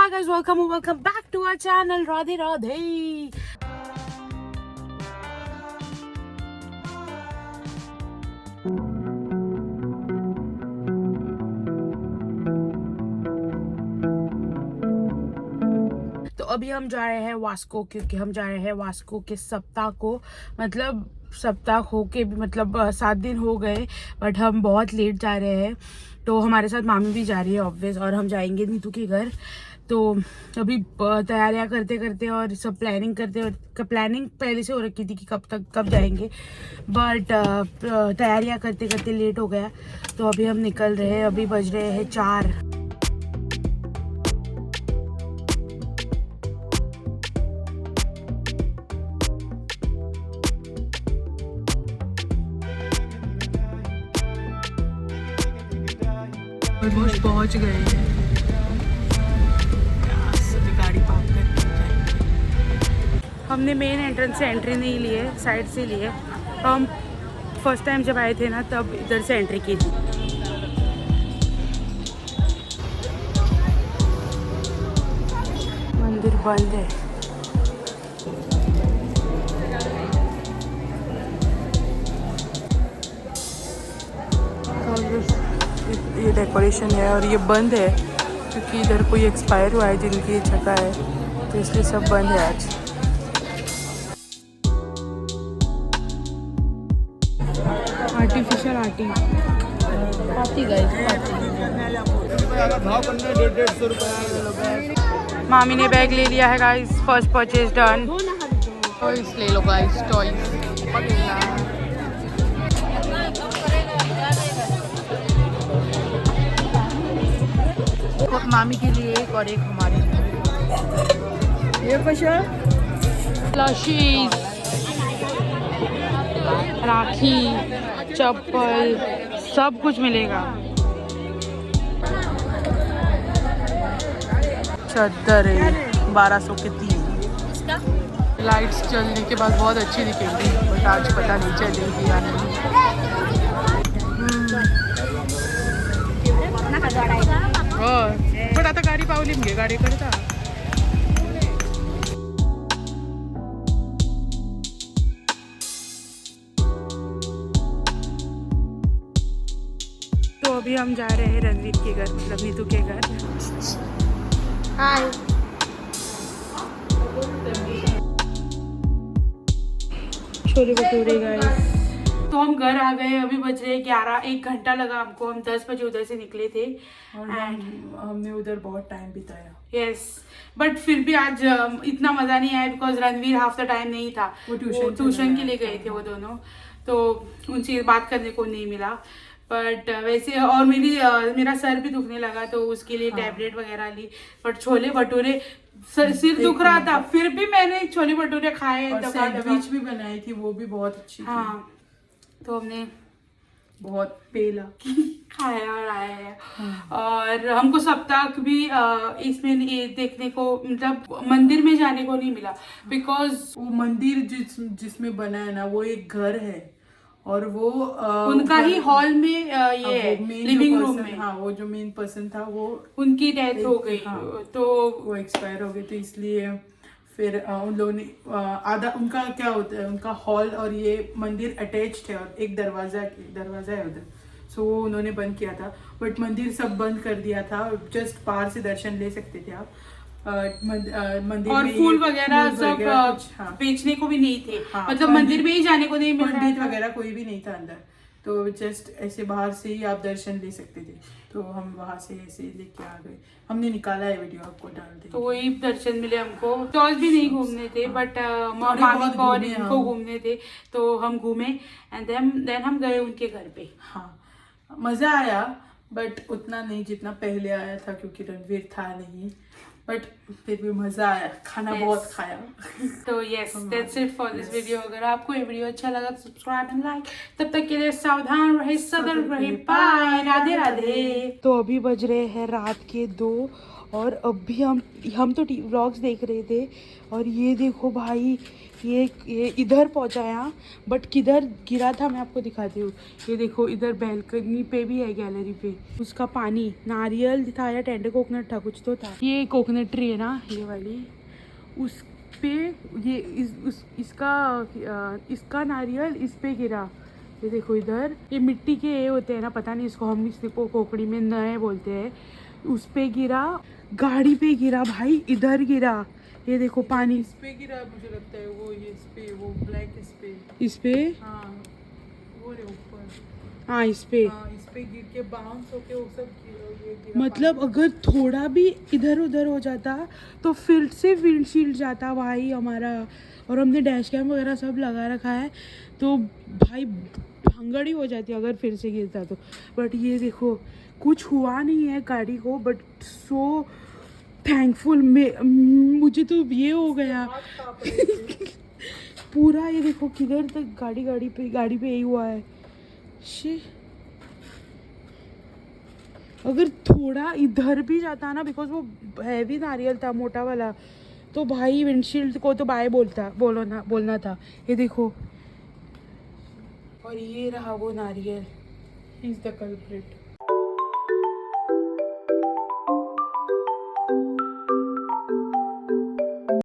Hi guys, welcome back to our channel. Radhe Radhe. तो अभी हम जा रहे हैं वास्को, क्योंकि हम जा रहे हैं वास्को के सप्ताह को। मतलब सप्ताह हो के भी मतलब 7 दिन हो गए, बट हम बहुत लेट जा रहे हैं। तो हमारे साथ मामी भी जा रही है ऑब्वियस, और हम जाएंगे नीतू के घर। तो अभी तैयारियां करते करते और सब प्लानिंग करते, और प्लानिंग पहले से हो रखी थी कि कब जाएंगे, बट तैयारियां करते करते लेट हो गया। तो अभी हम निकल रहे हैं। अभी बज रहे हैं 4। ऑलमोस्ट पहुंच गए हैं। गाड़ी पार्क करके हमने मेन एंट्रेंस से एंट्री नहीं ली है, साइड से ली है। हम फर्स्ट टाइम जब आए थे ना, तब इधर से एंट्री की थी। मंदिर बंद है। ये डेकोरेशन है और ये बंद है क्योंकि इधर कोई एक्सपायर हुआ है जिनकी जगह है, तो इसलिए सब बंद है आज। आर्टिफिशियल पार्टी गाइस, मामी ने बैग ले लिया है guys. First purchase done. Toys ले लो गाइस, टॉयज। मामी के लिए एक और एक हमारे लिए। ये कुछ प्लशीज, राखी, चप्पल, सब कुछ मिलेगा। चादर है 1200 के 3। लाइट्स चलने के बाद बहुत अच्छी दिखेगी, बट आज पता नहीं चलेगी या नहीं। पण आता गाडी पावली म्हणजे गाडी करता। तो अभी हम जा रहे हैं रणवीर के घर, मतलब नीतू के घर। हाय। छोले भटूरे गाइस। तो हम घर आ गए। अभी बज रहे 11। 1 घंटा लगा हमको। हम 10 बजे उधर से निकले थे और हमने उधर बहुत टाइम बिताया। यस, बट फिर भी आज इतना मजा नहीं आया because Ranveer half the time नहीं था। वो ट्यूशन के लिए गए थे वो दोनों, तो उनसे बात करने को नहीं मिला। बट वैसे और मेरा सर भी दुखने लगा, तो उसके लिए टैबलेट वगैरह ली। बट छोले भटूरे, सिर दुख रहा था, फिर भी मैंने छोले भटूरे खाए। सैंडविच भी बनाई थी, वो भी बहुत अच्छी थी। हाँ, तो हमने बहुत पेला खाया और आया है। और हमको सप्ताह भी इसमें ये देखने को, मतलब मंदिर में जाने को नहीं मिला बिकॉज वो मंदिर जिसमें बना है ना, वो एक घर है और वो उनका ही हॉल में ये है, लिविंग रूम में। हाँ, वो जो मेन पर्सन था वो उनकी डेथ हो गई। हाँ, तो वो एक्सपायर हो गए, तो इसलिए फिर उन लोगों ने आधा, उनका क्या होता है, उनका हॉल और ये मंदिर अटैच्ड है और एक दरवाजा है उधर, सो वो उन्होंने बंद किया था। बट मंदिर सब बंद कर दिया था, जस्ट बाहर से दर्शन ले सकते थे आप। मंदिर और में फूल वगैरह सब हाँ, बेचने को भी नहीं थे। हाँ, मतलब मंदिर में ही जाने को नहीं मिल रहा पंडित था। वगैरह कोई भी नहीं था अंदर, तो जस्ट ऐसे बाहर से ही आप दर्शन ले सकते थे। तो हम वहां से ऐसे लेके आ गए। हमने निकाला है वीडियो, आपको डाल देंगे। तो वही दर्शन मिले हमको। टॉयज भी नहीं घूमने थे, बट मामी को और इनको घूमने थे, तो हम घूमे एंड देन हम गए उनके घर पे। हाँ, मजा आया, बट उतना नहीं जितना पहले आया था, क्योंकि रणवीर था नहीं। बट फिर भी मजा आया, खाना बहुत खाया। तो yes, that's it for this video. अगर आपको ये वीडियो अच्छा लगा तो सब्सक्राइब एंड लाइक। तब तक के लिए सावधान रहे, सतर्क रहे। बाय, राधे राधे। तो अभी बज रहे हैं रात के 2 और अभी हम तो व्लॉग्स देख रहे थे, और ये देखो भाई, ये इधर पहुंचाया, बट किधर गिरा था मैं आपको दिखाती हूँ। ये देखो इधर बैल्कनी पे भी है, गैलरी पे। उसका पानी नारियल था या टेंडर कोकोनट था, कुछ तो था। ये कोकोनट ट्री है ना, ये वाली, उस पे ये इसका नारियल इस पे गिरा। ये देखो इधर ये मिट्टी के ये होते हैं ना, पता नहीं इसको हम इसको कोकड़ी में नए बोलते हैं। उस पे गिरा, गाड़ी पे गिरा भाई, इधर गिरा। ये देखो पानी इस पे गिरा, मुझे लगता है वो ये इस पे, वो ब्लैक इस पे, हाँ वो रे ऊपर, हाँ इस पे। हाँ इस पे गिर के बाउंस होके वो सब गिरा मतलब अगर थोड़ा भी इधर उधर हो जाता तो फिर से विंडशील्ड जाता भाई हमारा। और हमने डैश कैम वगैरह सब लगा रखा है, तो भाई भंगड़ी हो जाती अगर फिर से गिरता तो। बट ये देखो कुछ हुआ नहीं है गाड़ी को, बट सो थैंकफुल। मुझे तो ये हो गया पूरा। ये देखो किधर तक गाड़ी पे यही हुआ है। शी, अगर थोड़ा इधर भी जाता ना, बिकॉज वो हैवी नारियल था मोटा वाला, तो भाई विंडशील्ड को तो बाय बोलना था। ये देखो, और ये रहा वो नारियल। He is the culprit.